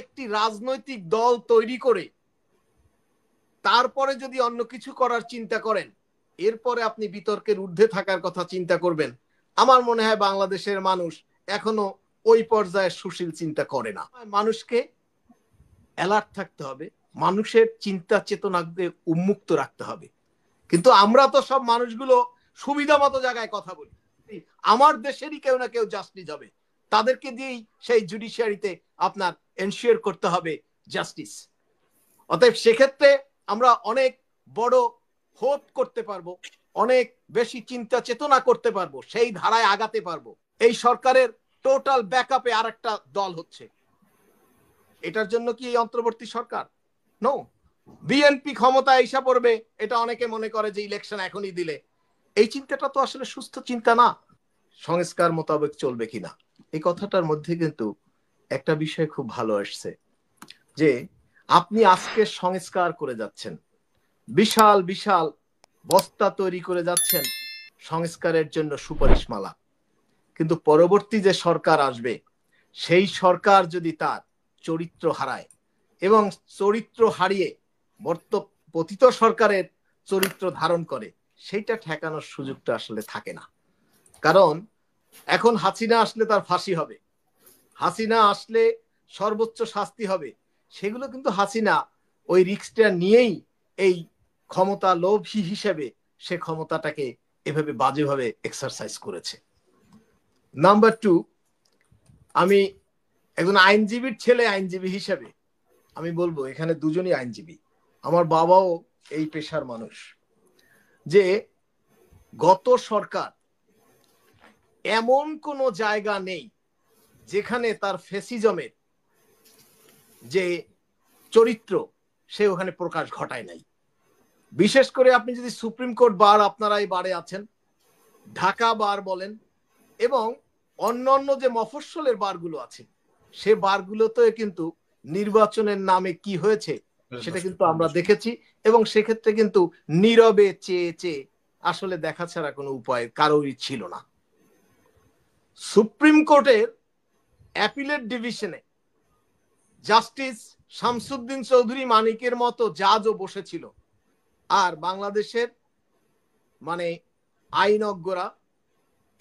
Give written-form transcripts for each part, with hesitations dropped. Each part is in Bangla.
একটি রাজনৈতিক দল তৈরি করে তারপরে যদি অন্য কিছু করার চিন্তা করেন, এরপরে আপনি বিতর্কের ঊর্ধ্বে থাকার কথা চিন্তা করবেন, আমার মনে হয় বাংলাদেশের মানুষ এখনো ওই পর্যায়ে সুশীল চিন্তা করে না। মানুষকে অ্যালার্ট থাকতে হবে, মানুষের চিন্তা চেতনাকে উন্মুক্ত রাখতে হবে। কিন্তু আমরা তো সব মানুষগুলো সুবিধা মতো জায়গায় কথা বলি। আমার দেশেরই কেউ না কেউ জাস্টিস হবে, তাদেরকে দিয়েই সেই জুডিশিয়ারিতে আপনার এনশিওর করতে হবে জাস্টিস। অতএব সেক্ষেত্রে আমরা অনেক বড় হোপ করতে পারবো, অনেক বেশি চিন্তা চেতনা করতে পারবো, সেই ধারায় আগাতে পারবো। এই সরকারের টোটাল ব্যাকআপে আরেকটা দল হচ্ছে, এটার জন্য কি এই অন্তর্বর্তী সরকার? নো। বিএনপি ক্ষমতায় এসে পড়বে, এটা অনেকে মনে করে যে ইলেকশন এখনই দিলে, এই চিন্তাটা তো আসলে সুস্থ চিন্তা না। সংস্কার মোতাবেক চলবে কিনা, এই কথাটার মধ্যে কিন্তু একটা বিষয় খুব ভালো আসছে, যে আপনি আজকে সংস্কার করে যাচ্ছেন, বিশাল বিশাল বস্তা তৈরি করে যাচ্ছেন সংস্কারের জন্য সুপারিশমালা, কিন্তু পরবর্তী যে সরকার আসবে সেই সরকার যদি তার চরিত্র হারায় এবং চরিত্র হারিয়ে পতিত সরকারের চরিত্র ধারণ করে, সেইটা ঠেকানোর সুযোগটা আসলে থাকে না। কারণ এখন হাসিনা আসলে তার ফাঁসি হবে, হাসিনা আসলে সর্বোচ্চ শাস্তি হবে, সেগুলো কিন্তু হাসিনা ওই রিস্কটা নিয়েই এই ক্ষমতা লোভী হিসেবে সে ক্ষমতাটাকে এভাবে বাজেভাবে এক্সারসাইজ করেছে। নাম্বার 2, আমি একজন আইনজীবীর ছেলে, আইনজীবী হিসেবে আমি বলবো, এখানে দুজনই আইনজীবী, আমার বাবাও এই পেশার মানুষ, যে গত সরকার এমন কোন জায়গা নেই যেখানে তার ফ্যাসিজমের যে চরিত্র সে ওখানে প্রকাশ ঘটায় নাই। বিশেষ করে আপনি যদি সুপ্রিম কোর্ট বার, আপনারা এই বারে আছেন, ঢাকা বার বলেন এবং অন্যান্য যে মফস্বলের বারগুলো আছে, সে বারগুলোতে কিন্তু নির্বাচনের নামে কি হয়েছে সেটা কিন্তু আমরা দেখেছি, এবং সেক্ষেত্রে কিন্তু নীরবে চেয়ে চেয়ে আসলে দেখা ছাড়া কোনো উপায় কারোরই ছিল না। সুপ্রিম কোর্টের অ্যাপিলেট ডিভিশনে জাস্টিস শামসুদ্দিন চৌধুরী মানিকের মতো জাজও বসেছিল, আর বাংলাদেশের মানে আইনজ্ঞরা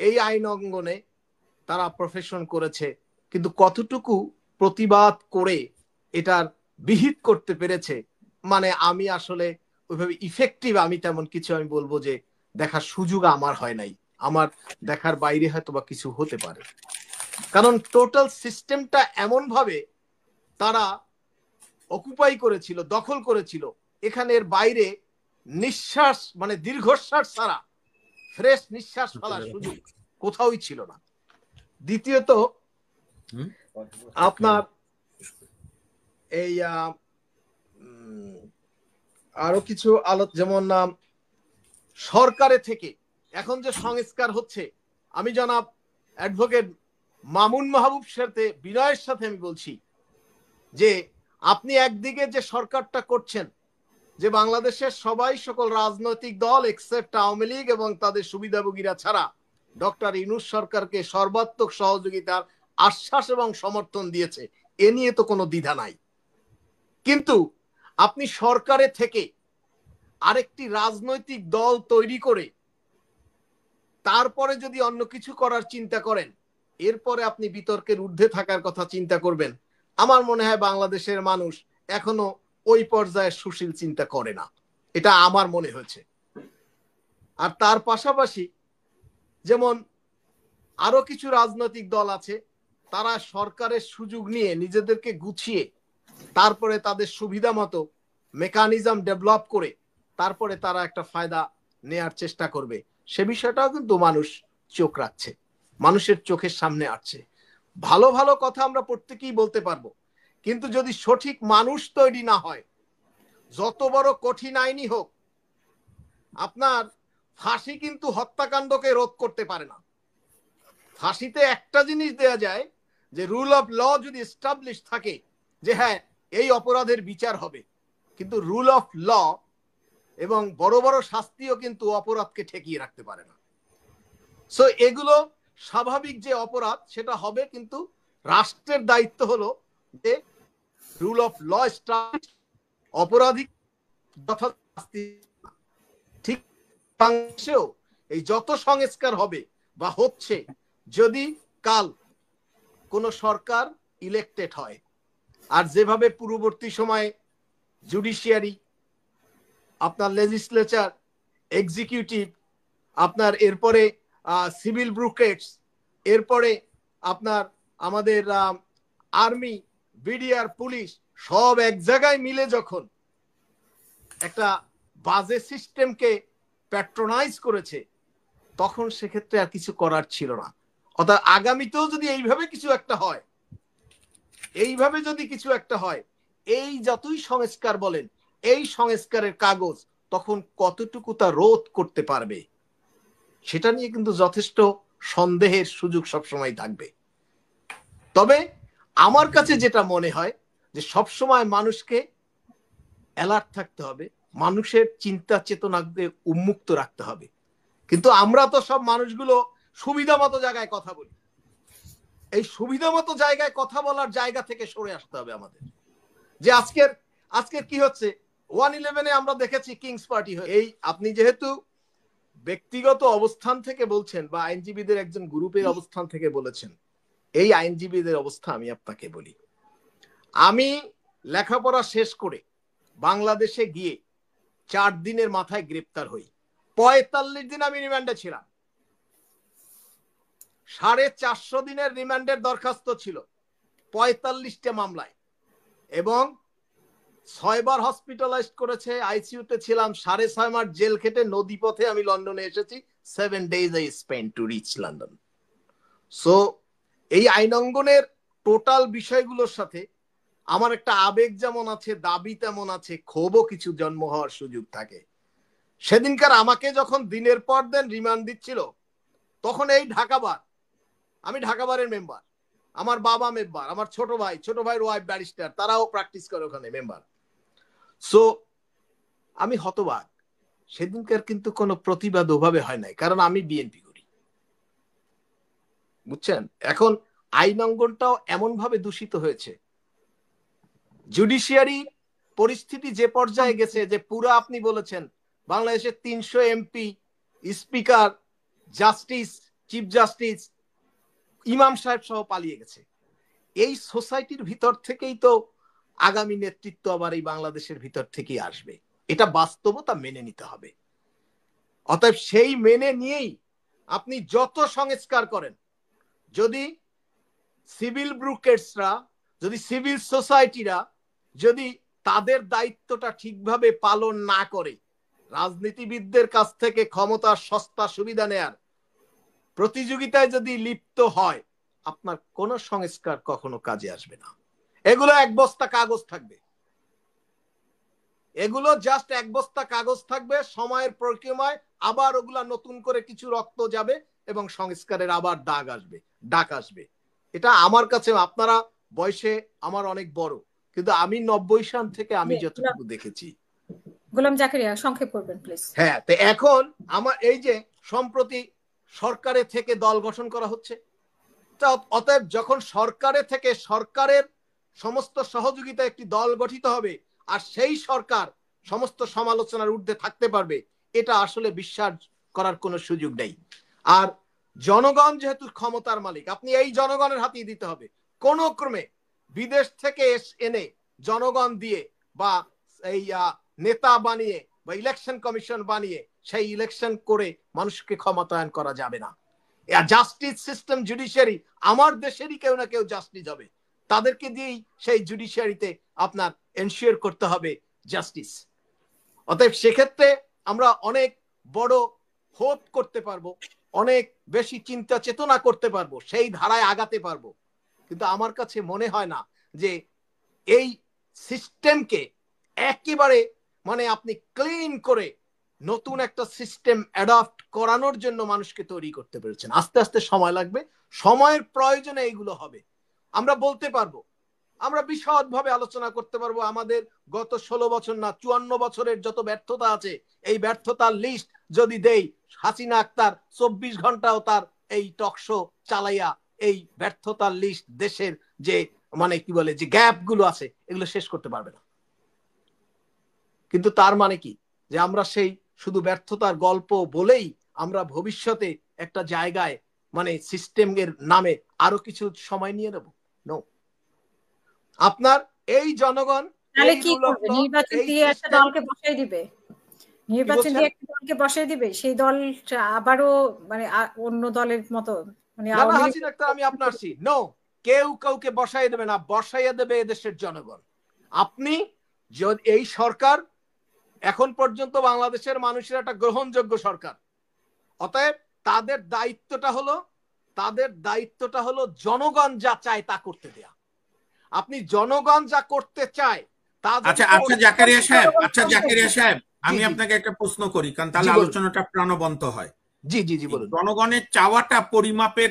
এই আইন অঙ্গনে তারা প্রফেশন করেছে, কিন্তু কতটুকু প্রতিবাদ করে এটার বিহিত করতে পেরেছে, মানে আমি আসলে ওইভাবে ইফেক্টিভ আমি তেমন কিছু আমি বলবো যে দেখার সুযোগ আমার হয় নাই, আমার দেখার বাইরে হয়তো বা কিছু হতে পারে। কারণ টোটাল সিস্টেমটা এমন ভাবে তারা অকুপাই করেছিল, দখল করেছিল, এখানের বাইরে নিঃশ্বাস মানে দীর্ঘশ্বাস ছাড়া ফ্রেশ নিঃশ্বাস ফেলার সুযোগ কোথাওই ছিল না। দ্বিতীয়ত আপনার এই আরো কিছু যেমন সরকারে থেকে এখন যে সংস্কার হচ্ছে, আমি জনাব অ্যাডভোকেট মামুন মাহবুব সাথে বিনয়ের সাথে আমি বলছি যে আপনি একদিকে যে সরকারটা করছেন, যে বাংলাদেশের সবাই সকল রাজনৈতিক দল এক্সেপ্ট আওয়ামী লীগ এবং তাদের সুবিধাভোগীরা ছাড়া ডক্টর ইউনূস সরকারকে সর্বাত্মক সহযোগিতার আশ্বাস এবং সমর্থন দিয়েছে, এ নিয়ে তো কোনো দ্বিধা নাই। কিন্তু আপনি সরকারে থেকে আরেকটি রাজনৈতিক দল তৈরি করে তারপরে যদি অন্য কিছু করার চিন্তা করেন, এরপরে আপনি বিতর্কের ঊর্ধ্বে থাকার কথা চিন্তা করবেন, আমার মনে হয় বাংলাদেশের মানুষ এখনো ওই পর্যায়ে সুশীল চিন্তা করে না, এটা আমার মনে হয়েছে। আর তার পাশাপাশি যেমন আরো কিছু রাজনৈতিক দল আছে, তারা সরকারের সুযোগ নিয়ে নিজেদেরকে গুছিয়ে তারপরে তাদের সুবিধা মতো মেকানিজম ডেভেলপ করে তারপরে তারা একটা ফায়দা নেয়ার চেষ্টা করবে, সে বিষয়টাও কিন্তু মানুষ চোখ রাখছে, মানুষের চোখের সামনে আসছে। ভালো ভালো কথা আমরা প্রত্যেকেই বলতে পারবো, কিন্তু যদি সঠিক মানুষ তৈরি না হয়, যত বড় কঠিন আইনই হোক, আপনার ফাঁসি কিন্তু হত্যাকাণ্ডকে রোধ করতে পারে না। ফাঁসিতে একটা জিনিস দেয়া যায় যে রুল অফ ল যদি এস্টাবলিশ থাকে যে হ্যাঁ এই অপরাধের বিচার হবে, কিন্তু রুল অফ ল এবং বড় বড় শাস্তিও কিন্তু অপরাধকে ঠেকিয়ে রাখতে পারে না। সো এগুলো স্বাভাবিক যে অপরাধ সেটা হবে, কিন্তু রাষ্ট্রের দায়িত্ব হলো যে রুল অফ ল অপরাধী যথাশাস্তি। ঠিক বাংলাদেশেও এই যত সংস্কার হবে বা হচ্ছে, যদি কাল কোন সরকার ইলেক্টেড হয়, আর যেভাবে পূর্ববর্তী সময়ে জুডিশিয়ারি, আপনার লেজিসলেচার, এক্সিকিউটিভ, আপনার এরপরে সিভিল ব্রুকেটস, এরপরে আপনার আমাদের আর্মি, বিডিআর, পুলিশ সব এক জায়গায় মিলে যখন একটা বাজে সিস্টেমকে প্যাট্রোনাইজ করেছে, তখন সেক্ষেত্রে আর কিছু করার ছিল না। অর্থাৎ আগামীতেও যদি এইভাবে কিছু একটা হয়, এইভাবে যদি কিছু একটা হয়, এই যতই সংস্কার বলেন, এই সংস্কারের কাগজ তখন কতটুকু তা রোধ করতে পারবে, সেটা নিয়ে কিন্তু যথেষ্ট সন্দেহের সুযোগ সবসময় থাকবে। তবে আমার কাছে যেটা মনে হয় যে সবসময় মানুষকে অ্যালার্ট থাকতে হবে, মানুষের চিন্তা চেতনাকে উন্মুক্ত রাখতে হবে। কিন্তু আমরা তো সব মানুষগুলো সুবিধা মতো জায়গায় কথা বলি। এই সুবিধা মতো জায়গায় কথা বলার জায়গা থেকে সরে আসতে হবে আমাদের। যে আজকের কি হচ্ছে, 111-এ আমরা দেখেছি কিংস পার্টি হয়ে। এই আপনি যেহেতু ব্যক্তিগত অবস্থান থেকে বলছেন বা আইনজীবীদের একজন গ্রুপের অবস্থান থেকে বলেছেন, এই আইনজীবীদের অবস্থা আমি আপনাকে বলি। আমি লেখাপড়া শেষ করে বাংলাদেশে গিয়ে 4 দিনের মাথায় গ্রেপ্তার হই। 45 দিন আমি রিমান্ডে ছিলাম। 450 দিনের রিমান্ডের দরখাস্ত ছিল 45টা মামলায়, এবং 6 বার হসপিটালাইজ করেছে, আইসিইউতে ছিলাম, 6.5 মাস জেল খেটে নদীপথে আমি লন্ডনে এসেছি। 7 days I spent to reach London. So এই আইন অঙ্গনের টোটাল বিষয়গুলোর সাথে আমার একটা আবেগ যেমন আছে, দাবি তেমন আছে, ক্ষোভও কিছু জন্ম হওয়ার সুযোগ থাকে। সেদিনকার আমাকে যখন দিনের পর দিন রিমান্ড দিচ্ছিল, তখন এই ঢাকা বার, আমি ঢাকা বারের মেম্বার, আমার বাবা মেম্বার, আমার ছোট ভাইয়ের ওয়াইফ ব্যারিস্টার, তারাও প্র্যাকটিস করে ওখানে মেম্বার। সো আমি হতবাক। সেদিনকার কিন্তু কোনো প্রতিবাদ ওভাবে হয় নাই, কারণ আমি বিএনপি করি, বুঝছেন। এখন আইন অঙ্গনটাও এমন ভাবে দূষিত হয়েছে, জুডিশিয়ারি পরিস্থিতি যে পর্যায়ে গেছে যে পুরো আপনি বলেছেন বাংলাদেশের 300 MP, speaker, justice, chief justice, ইমাম সাহেব সহ পালিয়ে গেছে। এই সোসাইটির ভিতর থেকেই তো আগামী নেতৃত্ব আবার এই বাংলাদেশের ভিতর থেকেই আসবে, এটা বাস্তবতা মেনে নিতে হবে। অতএব সেই মেনে নিয়েই আপনি যত সংস্কার করেন, যদি সিভিল ব্রুকেটসরা, যদি সিভিল সোসাইটিরা যদি তাদের দায়িত্বটা ঠিকভাবে পালন না করে, রাজনীতিবিদদের কাছ থেকে ক্ষমতার সস্তা সুবিধা নেয়ার প্রতিযোগিতায় যদি লিপ্ত হয়, আপনার কোন সংস্কার কখনো কাজে আসবে না। এগুলো এক বস্তা কাগজ থাকবে, এগুলো জাস্ট এক বস্তা কাগজ থাকবে। সময়ের প্রক্রিয়ায় আবার ওগুলা নতুন করে কিছু রক্ত যাবে এবং সংস্কারের আবার ডাক আসবে। এটা আমার কাছে, আপনারা বয়সে আমার অনেক বড়, কিন্তু আমি 90 সাল থেকে আমি যতটুকু দেখেছি। গোলাম জাকারিয়া, সংক্ষেপ করবেন প্লিজ। হ্যাঁ, তো এখন আমার এই যে সম্প্রতি সরকারের থেকে দল গঠন করা হচ্ছে, অতএব যখন সরকারের থেকে সরকারের সমস্ত সহযোগিতা একটি দল গঠিত হবে, আর সেই সরকার সমস্ত সমালোচনার ঊর্ধ্বে থাকতে পারবে, এটা আসলে বিশ্বাস করার কোনো সুযোগ নেই। আর জনগণ যেহেতু ক্ষমতার মালিক, আপনি এই জনগণের হাতেই দিতে হবে। কোন ক্রমে বিদেশ থেকে এনে জনগণ দিয়ে বা এই নেতা বানিয়ে বা ইলেকশন কমিশন বানিয়ে সেই ইলেকশন করে মানুষকে ক্ষমতায়ন করা যাবে না। জাস্টিস সিস্টেম, জুডিশিয়ারি, আমার দেশেরই কেউ না কেউ জাস্টিস হবে, তাদেরকে দিয়েই সেই জুডিশিয়ারিতে আপনার এনশিওর করতে হবে জাস্টিস। অতএব সেক্ষেত্রে আমরা অনেক বড় হোপ করতে পারবো, অনেক বেশি চিন্তা চেতনা করতে পারবো, সেই ধারায় আগাতে পারবো। কিন্তু আমার কাছে মনে হয় না যে এই সিস্টেমকে একেবারে মানে আপনি ক্লিন করে নতুন একটা সিস্টেম অ্যাডপ্ট করানোর জন্য মানুষকে তৈরি করতে পেরেছেন। আস্তে আস্তে সময় লাগবে, সময়ের প্রয়োজনে এইগুলো হবে। আমরা বলতে পারবো, আমরা বিশদভাবে আলোচনা করতে পারবো আমাদের গত 16 বছর না 54 বছরের যত ব্যর্থতা আছে, এই ব্যর্থতার লিস্ট যদি দেই, হাসিনা আক্তার 24 ঘন্টাও তার এই টক শো চালাইয়া এই ব্যর্থতার লিস্ট দেশের যে মানে কি বলে যে গ্যাপ গুলো আছে এগুলো শেষ করতে পারবে না। কিন্তু তার মানে কি যে আমরা সেই শুধু ব্যর্থতার গল্প বলেই আমরা ভবিষ্যতে একটা জায়গায় মানে সিস্টেমের নামে আরো কিছু সময় নিয়ে নেব? নো। আপনার এই জনগণ তাহলে এই কি রুল অফ করবে? ল নির্বাচন এই দিয়ে একটা সিস্টেম দলকে বসাই দিবে, কি নির্বাচন বলছেন? দিয়ে একটা দলকে বসাই দিবে, সেই দল আবারও মানে অন্য দলের মতো মানে না না আওয়ামী লীগ। হাসিনা আক্তার, আমি আপনার সি নো, কেউ কাউকে বসাই দেবে না, বসাইয়া দেবে এদেশের জনগণ। আপনি এই সরকার এখন পর্যন্ত বাংলাদেশের মানুষের একটা গ্রহণযোগ্য সরকার, অতএব তাদের দায়িত্বটা হলো জনগণ যা চায় তা করতে দেয়া। আপনি জনগণ যা করতে চায় তা যদি জাকারিয়া সাহেব, জি আমি জি আপনাকে একটা প্রশ্ন করি, কারণ জি তাহলে বলুন, আলোচনাটা প্রাণবন্ত হয়। জি জি জি বলুন। জনগণের চাওয়াটা পরিমাপের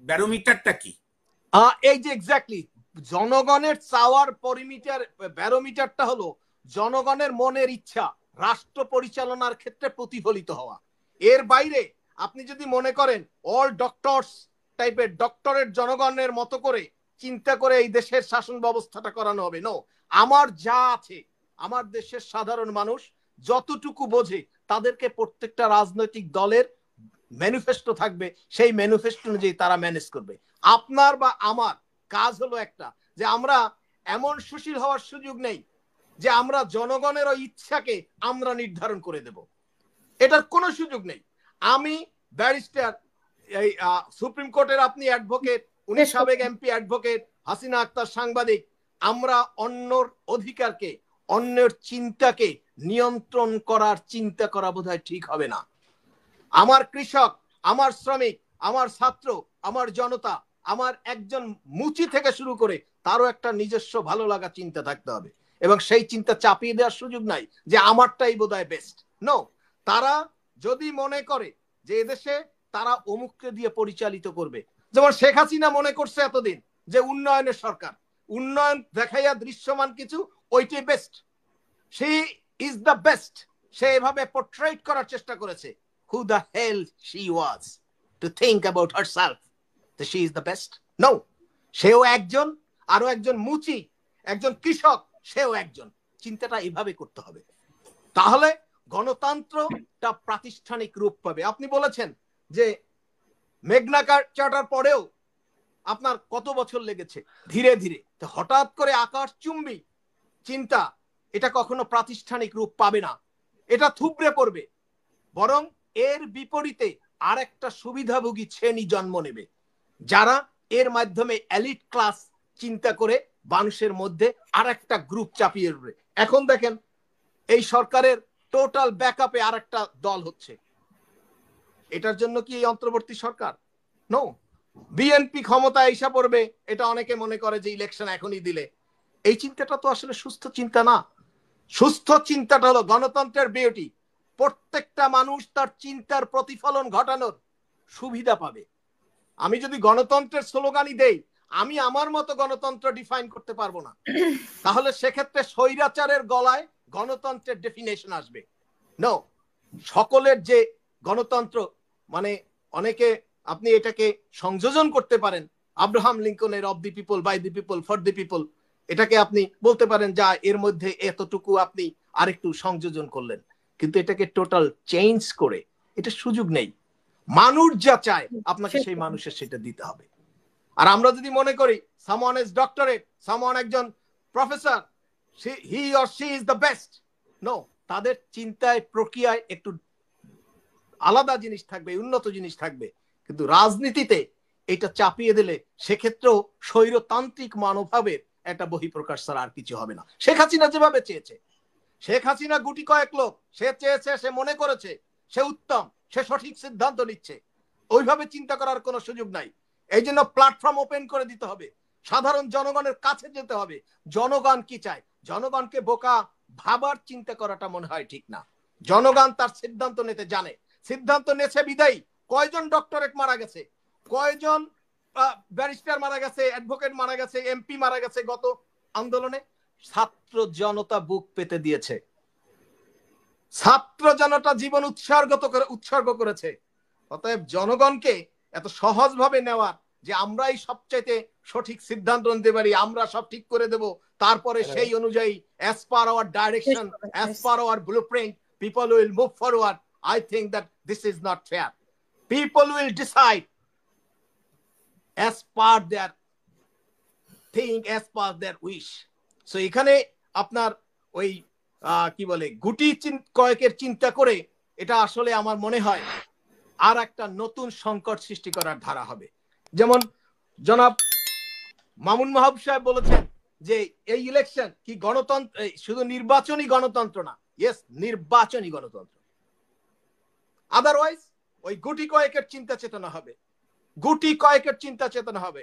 ব্যারোমিটারটা কি? এই যে এক্স্যাক্টলি, জনগণের চাওয়ার ব্যারোমিটারটা হলো জনগণের মনের ইচ্ছা রাষ্ট্র পরিচালনার ক্ষেত্রে প্রতিফলিত হওয়া। এর বাইরে আপনি যদি মনে করেন অল ডক্টরস টাইপের ডক্টরের জনগণের মতো করে চিন্তা করে এই দেশের শাসন ব্যবস্থাটা করানো হবে, নো। আমার যা আছে, আমার দেশের সাধারণ মানুষ যতটুকু বোঝে তাদেরকে প্রত্যেকটা রাজনৈতিক দলের ম্যানিফেস্টো থাকবে, সেই ম্যানিফেস্টো অনুযায়ী তারা ম্যানেজ করবে। আপনার বা আমার কাজ হলো একটা, যে আমরা এমন সুশীল হওয়ার সুযোগ নেই যে আমরা জনগণের ইচ্ছাকে আমরা নির্ধারণ করে দেব, এটার কোনো সুযোগ নেই। আমি ব্যারিস্টার, এই সুপ্রিম কোর্টের আপনি অ্যাডভোকেট, উনি সাবেক এমপি অ্যাডভোকেট, হাসিনা আক্তার সাংবাদিক। আমরা অন্যর অধিকারকে, অন্যের চিন্তাকে নিয়ন্ত্রণ করার চিন্তা করা বোধহয় ঠিক হবে না। আমার কৃষক, আমার শ্রমিক, আমার ছাত্র, আমার জনতা, আমার একজন মুচি থেকে শুরু করে তারও একটা নিজস্ব ভালো লাগা চিন্তা থাকতে হবে, এবং সেই চিন্তা চাপিয়ে দেওয়ার সুযোগ নাই যে আমারটাই বোধহয় বেস্ট। নো, তারা যদি মনে করে যে এদেশে তারা অমুককে দিয়ে পরিচালিত করবে, যেমন শেখ হাসিনা মনে করছে এতদিন যে উন্নয়নের সরকার, উন্নয়ন দেখাইয়া দৃশ্যমান কিছু, ওইটাই বেস্ট, সে ইজ দ্য বেস্ট, সে এভাবে পোর্ট্রেট করার চেষ্টা করেছে। Who the hell she was to think about herself that she is the best? No, সেও একজন, আরো একজন মুচি, একজন কৃষক, সেও একজন। চিন্তাটা এভাবে করতে হবে, তাহলে গণতন্ত্রটা প্রাতিষ্ঠানিক রূপ পাবে। আপনি বলেছেন যে মেঘনা চার্টার পরেও আপনার কত বছর লেগেছে, ধীরে ধীরে, তো হঠাৎ করে আকাশ চুম্বি চিন্তা এটা কখনো প্রাতিষ্ঠানিক রূপ পাবে না, এটা থুবড়ে পড়বে। বরং এর বিপরীতে আর একটা সুবিধাভোগী শ্রেণী জন্ম নেবে, যারা এর মাধ্যমে এলিট ক্লাস চিন্তা করে মানুষের মধ্যে আর একটা গ্রুপ চাপিয়ে দেবে। এখন দেখেন এই সরকারের টোটাল ব্যাকআপে আর একটা দল হচ্ছে, এটার জন্য কি এই অন্তর্বর্তী সরকার? নো। বিএনপি ক্ষমতা এসে পড়বে, এটা অনেকে মনে করে যে ইলেকশন এখনই দিলে, এই চিন্তাটা তো আসলে সুস্থ চিন্তা না। সুস্থ চিন্তাটা হলো গণতন্ত্রের বিউটি, প্রত্যেকটা মানুষ তার চিন্তার প্রতিফলন ঘটানোর সুবিধা পাবে। আমি যদি গণতন্ত্রের স্লোগানই দেই, আমি আমার মতো গণতন্ত্র ডিফাইন করতে পারবো না, তাহলে সেক্ষেত্রে স্বৈরাচারের গলায় গণতন্ত্রের ডেফিনেশন আসবে। নো, সকলের যে গণতন্ত্র, মানে অনেকে আপনি এটাকে সংযোজন করতে পারেন, আব্রাহাম লিঙ্কনের of the people, by the people, for the people, এটাকে আপনি বলতে পারেন যা এর মধ্যে এতটুকু আপনি আরেকটু সংযোজন করলেন, কিন্তু এটাকে টোটাল চেঞ্জ করে এটা সুযোগ নেই। মানুষ যা চায় আপনাকে সেই মানুষের সেটা দিতে হবে। আর আমরা যদি মনে করি সামওয়ান ইজ ডক্টরেট, সামওয়ান একজন professor, he or she is the best, no, তাদের চিন্তায় প্রক্রিয়ায় একটু আলাদা জিনিস থাকবে, উন্নত জিনিস থাকবে, কিন্তু রাজনীতিতে এটা চাপিয়ে দিলে সেক্ষেত্রেও স্বৈরতান্ত্রিক মনোভাবের একটা বহিঃপ্রকাশ ছাড়া আর কিছু হবে না। শেখ হাসিনা যেভাবে চেয়েছে, শেখ হাসিনা গুটি কয়েক লোক, সে চেয়েছে, সে মনে করেছে সে উত্তম, সে সঠিক সিদ্ধান্ত নিচ্ছে, ওইভাবে চিন্তা করার কোনো সুযোগ নাই। এই জন্য প্ল্যাটফর্ম ওপেন করে দিতে হবে, সাধারণ জনগণের কাছে যেতে হবে, জনগণ কি চায়। জনগণকে বোকা ভাবার চিন্তা করাটা মনে হয় ঠিক না। জনগণ তার সিদ্ধান্ত নিতে জানে, সিদ্ধান্ত নেছে বিদায়ী কয়জন ডক্টরেট মারা গেছে, কয়জন ব্যারিস্টার মারা গেছে, অ্যাডভোকেট মারা গেছে, এমপি মারা গেছে গত আন্দোলনে। ছাত্র জনতা বুক পেতে দিয়েছে, ছাত্র জনতা জীবন উৎসর্গ করেছে। অতএব জনগণকে এত সহজভাবে নেওয়ার যে আমরাই সবচাইতে সঠিক সিদ্ধান্ত নিতে পারি, আমরা সব ঠিক করে দেব, তারপরে সেই অনুযায়ী as per our direction, as per our blueprint, people will move forward. I think that this is not fair. People will decide as per their thing, as per their wish. So এখানে আপনার ওই কি বলে গুটি কয়েকের চিন্তা করে এটা আসলে আমার মনে হয় আর একটা নতুন সংকট সৃষ্টি করার ধারা হবে। যেমন জনাব মামুন মাহবুব সাহেব বলেছেন যে এই ইলেকশন কি গণতন্ত্র, শুধু নির্বাচনী গণতন্ত্র না। ইয়েস, নির্বাচনী গণতন্ত্র। আদারওয়াইজ ওই গুটি কয়েকের চিন্তা চেতনা হবে, গুটি কয়েকের চিন্তা চেতনা হবে।